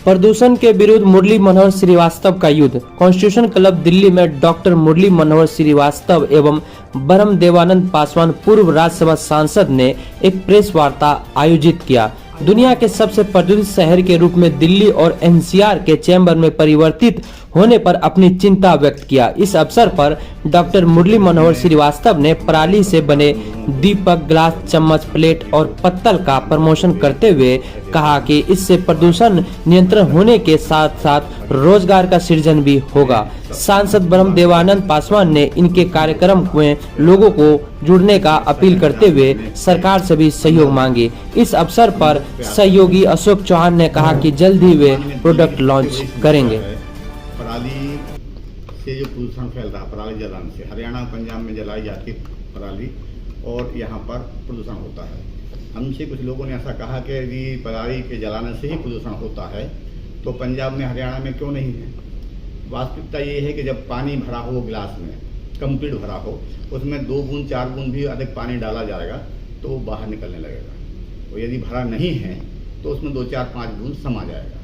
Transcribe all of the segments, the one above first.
प्रदूषण के विरुद्ध मुरली मनोहर श्रीवास्तव का युद्ध। कॉन्स्टिट्यूशन क्लब दिल्ली में डॉक्टर मुरली मनोहर श्रीवास्तव एवं ब्रह्म देवानंद पासवान पूर्व राज्यसभा सांसद ने एक प्रेस वार्ता आयोजित किया। दुनिया के सबसे प्रदूषित शहर के रूप में दिल्ली और एनसीआर के चैम्बर में परिवर्तित होने पर अपनी चिंता व्यक्त किया। इस अवसर पर डॉक्टर मुरली मनोहर श्रीवास्तव ने पराली से बने दीपक, गिलास, चम्मच, प्लेट और पत्तल का प्रमोशन करते हुए कहा कि इससे प्रदूषण नियंत्रण होने के साथ साथ रोजगार का सृजन भी होगा। सांसद ब्रह्म देवानंद पासवान ने इनके कार्यक्रम में लोगों को जुड़ने का अपील करते हुए सरकार से भी सहयोग मांगी। इस अवसर पर सहयोगी अशोक चौहान ने कहा कि जल्द ही वे प्रोडक्ट लॉन्च करेंगे। पराली से जो प्रदूषण फैल रहा, पराली जलाने से हरियाणा पंजाब में जलाई जाती पराली और यहाँ पर प्रदूषण होता है। हमसे कुछ लोगों ने ऐसा कहा कि यदि पराली के जलाने से ही प्रदूषण होता है तो पंजाब में, हरियाणा में क्यों नहीं है। वास्तविकता ये है कि जब पानी भरा हो गिलास में, कंप्लीट भरा हो, उसमें 2 बूंद 4 बूंद भी अधिक पानी डाला जाएगा तो वो बाहर निकलने लगेगा। और यदि भरा नहीं है तो उसमें 2 4 5 बूंद समा जाएगा।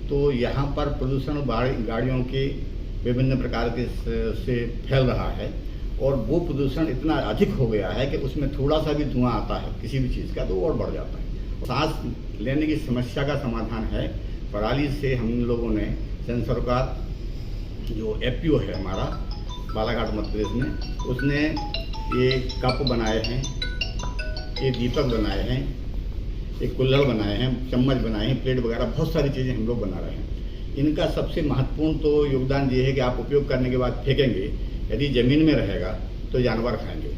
तो यहाँ पर प्रदूषण गाड़ियों के विभिन्न प्रकार के से फैल रहा है और वो प्रदूषण इतना अधिक हो गया है कि उसमें थोड़ा सा भी धुआं आता है किसी भी चीज़ का तो और बढ़ जाता है। सांस लेने की समस्या का समाधान है पराली से। हम लोगों ने केंद्र सरकार जो एफपीओ है हमारा बालाघाट मध्य प्रदेश में, उसने ये कप बनाए हैं, ये दीपक बनाए हैं, एक कुल्हड़ बनाए हैं, चम्मच बनाए हैं, प्लेट वगैरह बहुत सारी चीज़ें हम लोग बना रहे हैं। इनका सबसे महत्वपूर्ण तो योगदान ये है कि आप उपयोग करने के बाद फेंकेंगे, यदि ज़मीन में रहेगा तो जानवर खाएंगे,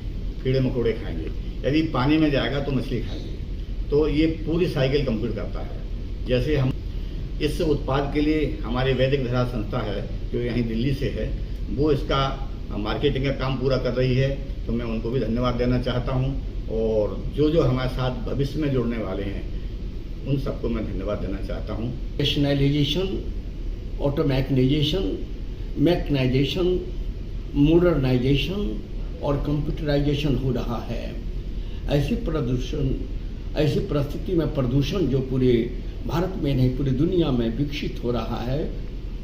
कीड़े मकोड़े खाएंगे, यदि पानी में जाएगा तो मछली खाएंगे। तो ये पूरी साइकिल कंप्लीट करता है। जैसे हम इस उत्पाद के लिए हमारे वैदिक धरा संस्था है जो यहीं दिल्ली से है, वो इसका मार्केटिंग का काम पूरा कर रही है, तो मैं उनको भी धन्यवाद देना चाहता हूँ। और जो हमारे साथ भविष्य में जुड़ने वाले हैं उन सबको मैं धन्यवाद देना चाहता हूँ। नेशनलाइजेशन, ऑटोमैकनाइजेशन, मैकनाइजेशन, मॉडर्नाइजेशन और कंप्यूटराइजेशन हो रहा है। ऐसी परिस्थिति में प्रदूषण जो पूरे भारत में नहीं पूरी दुनिया में विकसित हो रहा है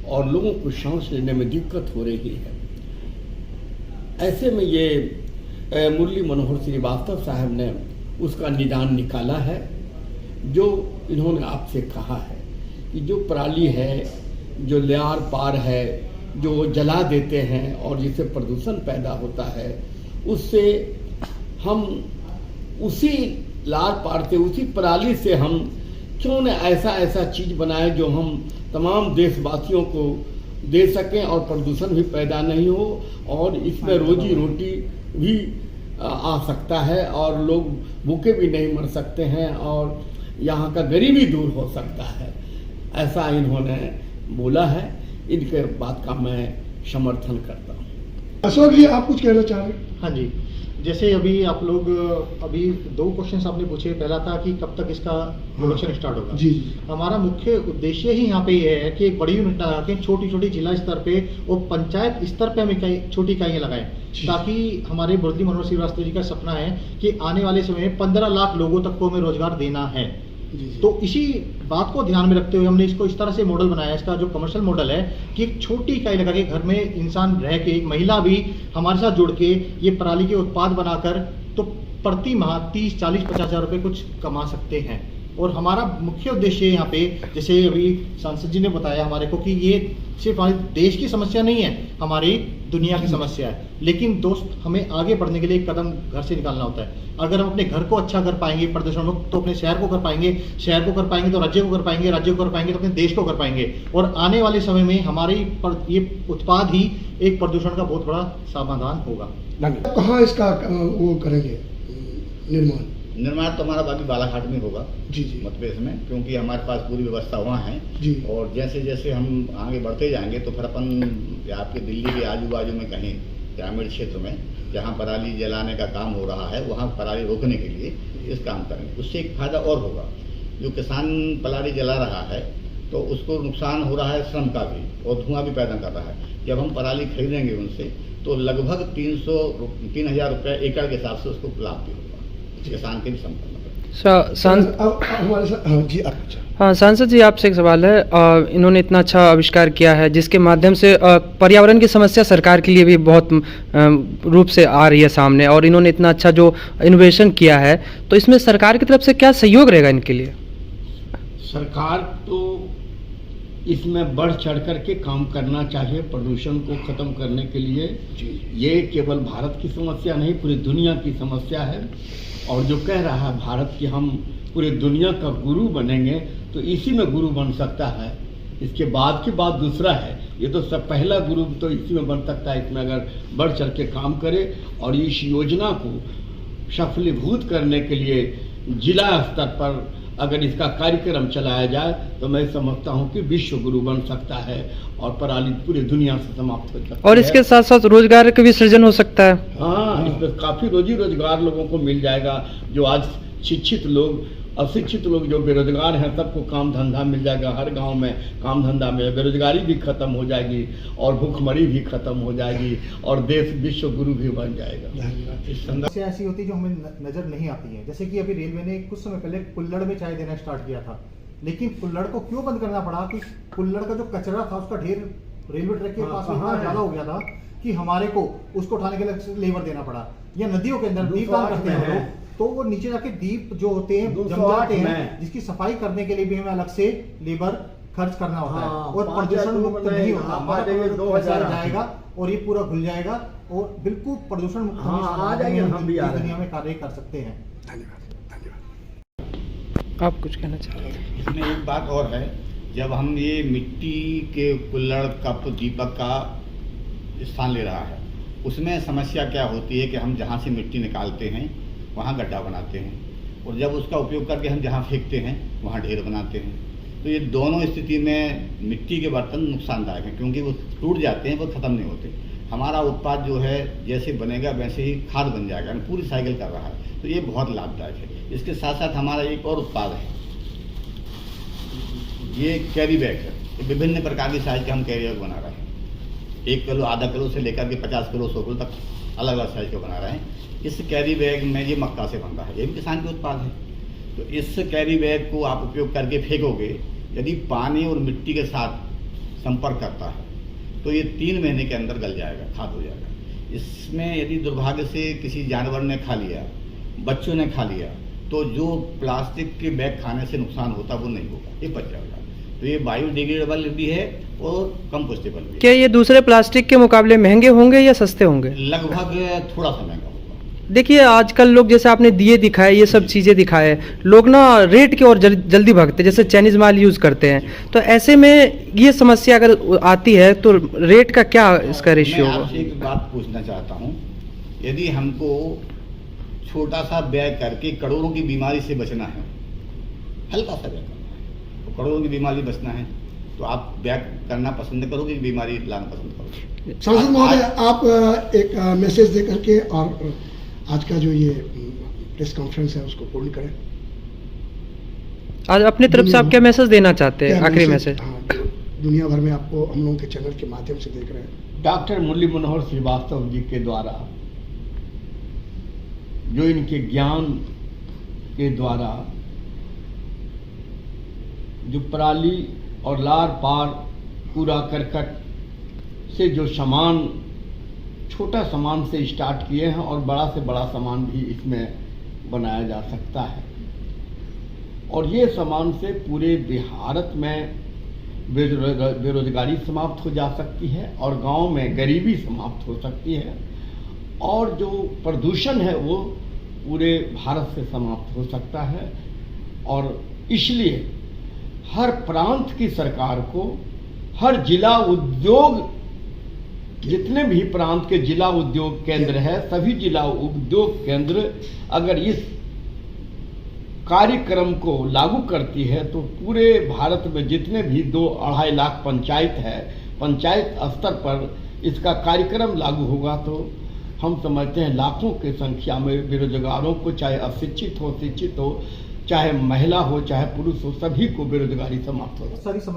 और लोगों को सांस लेने में दिक्कत हो रही है। ऐसे में ये मुरली मनोहर श्रीवास्तव साहब ने उसका निदान निकाला है। जो इन्होंने आपसे कहा है कि जो पराली है, जो लार पार है, जो जला देते हैं और जिससे प्रदूषण पैदा होता है, उससे हम उसी लार पार से, उसी पराली से हम क्यों न ऐसा चीज़ बनाए जो हम तमाम देशवासियों को दे सकें और प्रदूषण भी पैदा नहीं हो और इसमें रोजी रोटी भी आ सकता है और लोग भूखे भी नहीं मर सकते हैं और यहाँ का गरीबी दूर हो सकता है। ऐसा इन्होंने बोला है। इनके बात का मैं समर्थन करता हूँ। अशोक जी, आप कुछ कहना चाह रहे हैं? हाँ जी, जैसे अभी आप लोग 2 क्वेश्चन आपने पूछे। पहला था कि कब तक इसका प्रोडक्शन स्टार्ट होगा। जी। हमारा मुख्य उद्देश्य ही यहाँ पे ये है कि एक बड़ी यूनिट लगा के छोटी छोटी जिला स्तर पे और पंचायत स्तर पे हम छोटी इकाइयाँ लगाएं, ताकि हमारे मुरली मनोहर श्रीवास्तव जी का सपना है कि आने वाले समय में 15 लाख लोगों तक को हमें रोजगार देना है। तो इसी बात को ध्यान में रखते हुए हमने इसको इस तरह से मॉडल बनाया। इसका जो कमर्शियल मॉडल है कि एक छोटी इकाई लगा के घर में इंसान रह के, एक महिला भी हमारे साथ जुड़ के ये पराली के उत्पाद बनाकर तो प्रति माह 30, 40, 50 हज़ार रुपये कुछ कमा सकते हैं। और हमारा मुख्य उद्देश्य यहाँ पे, जैसे अभी सांसद जी ने बताया हमारे को, कि ये सिर्फ हमारे देश की समस्या नहीं है, हमारी दुनिया की समस्या है। लेकिन दोस्त, हमें आगे बढ़ने के लिए एक कदम घर से निकालना होता है। अगर हम अपने घर को अच्छा कर पाएंगे प्रदूषण मुक्त, तो अपने शहर को कर पाएंगे, शहर को कर पाएंगे तो राज्य को कर पाएंगे, राज्य को कर पाएंगे तो अपने देश को कर पाएंगे। और आने वाले समय में हमारी ये उत्पाद ही एक प्रदूषण का बहुत बड़ा समाधान होगा। कहाँ इसका वो करेंगे निर्माण? तो हमारा बाकी बालाघाट में होगा जी मध्य प्रदेश में, क्योंकि हमारे पास पूरी व्यवस्था वहाँ है जी। और जैसे जैसे हम आगे बढ़ते जाएंगे तो फिर अपन आपके दिल्ली के आजू बाजू में कहीं ग्रामीण क्षेत्र में जहाँ पराली जलाने का काम हो रहा है वहाँ पराली रोकने के लिए इस काम करेंगे। उससे एक फायदा और होगा, जो किसान पराली जला रहा है तो उसको नुकसान हो रहा है श्रम का भी और धुआं भी पैदा कर रहा है। जब हम पराली खरीदेंगे उनसे तो लगभग 3,000 रुपये एकड़ के हिसाब से उसको लाभ भी होगा, किसान के भी संपन्न। अब हमारे साथ हाँ जी आप पूछा। हाँ सांसद जी, आपसे एक सवाल है। इन्होंने इतना अच्छा आविष्कार किया है जिसके माध्यम से पर्यावरण की समस्या सरकार के लिए भी बहुत रूप से आ रही है सामने, और इन्होंने इतना अच्छा जो इनोवेशन किया है, तो इसमें सरकार की तरफ से क्या सहयोग रहेगा इनके लिए? सरकार तो इसमें बढ़ चढ़ कर के काम करना चाहिए प्रदूषण को खत्म करने के लिए। ये केवल भारत की समस्या नहीं, पूरी दुनिया की समस्या है। और जो कह रहा है भारत कि हम पूरी दुनिया का गुरु बनेंगे, तो इसी में गुरु बन सकता है। इसके बाद की बात दूसरा है, ये तो सब पहला गुरु तो इसी में बन सकता है, इसमें अगर बढ़ चढ़ के काम करे। और इस योजना को सफलीभूत करने के लिए जिला स्तर पर अगर इसका कार्यक्रम चलाया जाए तो मैं समझता हूं कि विश्व गुरु बन सकता है और पराली पूरी दुनिया से समाप्त हो सकती है। और इसके साथ साथ रोजगार का भी सृजन हो सकता है। हाँ, इसमें काफी रोजगार लोगों को मिल जाएगा। जो आज शिक्षित लोग, अशिक्षित लोग जो बेरोजगार हैं, सबको काम धंधा मिल जाएगा। हर गांव में काम धंधा में बेरोजगारी भी खत्म हो जाएगी और भूखमरी भी खत्म हो जाएगी और देश विश्व गुरु भी बन जाएगा। समस्या ऐसी होती है जो हमें नजर नहीं आती है। जैसे कि अभी रेलवे ने कुछ समय पहले कुल्हड़ में चाय देना स्टार्ट किया था, लेकिन कुल्हड़ को क्यों बंद करना पड़ा? कि कुल्हड़ का जो कचरा था उसका ढेर रेलवे ट्रैक के पास इतना ज्यादा हो गया था कि हमारे को उसको उठाने के लिए लेबर देना पड़ा। या नदियों के अंदर दीप काम करते हैं लोग, तो वो नीचे जाके दीप जो होते हैं जम जाते हैं, जिसकी सफाई करने के लिए भी हमें अलग से लेबर खर्च करना होता है और प्रदूषण मुक्त नहीं होता। हमारा जाएगा और ये पूरा घुल जाएगा और बिल्कुल प्रदूषण मुक्त आ जाएंगे, हम भी दुनिया में कार्य कर सकते हैं। आप कुछ कहना चाह रहे हैं? इसमें एक बात और है, जब हम ये मिट्टी के कुल्हड़ कप दीपक का स्थान ले रहा है, उसमें समस्या क्या होती है कि हम जहाँ से मिट्टी निकालते हैं वहाँ गड्ढा बनाते हैं, और जब उसका उपयोग करके हम जहाँ फेंकते हैं वहाँ ढेर बनाते हैं। तो ये दोनों स्थिति में मिट्टी के बर्तन नुकसानदायक हैं, क्योंकि वो टूट जाते हैं, वो ख़त्म नहीं होते। हमारा उत्पाद जो है जैसे बनेगा वैसे ही खाद बन जाएगा, पूरी साइकिल कर रहा है, तो ये बहुत लाभदायक है। इसके साथ साथ हमारा एक और उत्पाद है, ये कैरी बैग है। ये विभिन्न प्रकार की साइज के हम कैरी बैग बना रहे हैं, 1 किलो, आधा किलो से लेकर के 50 किलो, 100 किलो तक अलग अलग साइज के बना रहे हैं। इस कैरी बैग में ये मक्का से बनता है, ये भी किसान के उत्पाद है। तो इस कैरी बैग को आप उपयोग करके फेंकोगे, यदि पानी और मिट्टी के साथ संपर्क करता है तो ये 3 महीने के अंदर गल जाएगा, खाद हो जाएगा। इसमें यदि दुर्भाग्य से किसी जानवर ने खा लिया, बच्चों ने खा लिया, तो जो प्लास्टिक के बैग खाने से नुकसान होता वो नहीं होगा, ये बच जाएगा। तो ये बायोडिग्रेडेबल भी है और कंपोस्टेबल भी है। क्या ये दूसरे प्लास्टिक के मुकाबले महंगे होंगे या सस्ते होंगे? लगभग थोड़ा सा महंगा होगा। देखिए आजकल लोग, जैसे आपने दिए दिखाए, ये सब चीज़ें दिखाए, लोग ना रेट की ओर जल्दी भागते, जैसे चाइनीज माल यूज़ करते हैं। तो ऐसे में ये समस्या अगर आती है तो रेट का क्या इसका रेशियो होगा? मैं आपसे एक बात पूछना चाहता हूँ, यदि हमको छोटा सा बैग करके करोड़ों की बीमारी से बचना है, हल्का सा बैग करना है, तो करोड़ों की बीमारी बचना है, तो आप बैग करना पसंद करोगे, बीमारी लाना पसंद करोगे? सांसद महोदय, आप एक मैसेज दे करके और आज का जो ये प्रेस कॉन्फ्रेंस है उसको पूर्ण करें। आज अपने तरफ से आप क्या मैसेज देना चाहते हैं? आखिरी मैसेज। हाँ, दुनिया भर में आपको हम लोगों के चैनल के माध्यम से देख रहे हैं। डॉक्टर मुरली मनोहर श्रीवास्तव जी के द्वारा जो इनके ज्ञान के द्वारा जो पराली और लार पार कूड़ा करकट से जो सामान, छोटा सामान से स्टार्ट किए हैं और बड़ा से बड़ा सामान भी इसमें बनाया जा सकता है। और ये सामान से पूरे भारत में बेरोजगारी समाप्त हो जा सकती है और गांव में गरीबी समाप्त हो सकती है, और जो प्रदूषण है वो पूरे भारत से समाप्त हो सकता है। और इसलिए हर प्रांत की सरकार को, हर जिला उद्योग, जितने भी प्रांत के जिला उद्योग केंद्र है, सभी जिला उद्योग केंद्र अगर इस कार्यक्रम को लागू करती है तो पूरे भारत में जितने भी 2-2.5 लाख पंचायत है, पंचायत स्तर पर इसका कार्यक्रम लागू होगा तो हम समझते हैं लाखों की संख्या में बेरोजगारों को, चाहे अशिक्षित हो, शिक्षित हो, चाहे महिला हो, चाहे पुरुष हो, सभी को बेरोजगारी समाप्त हो।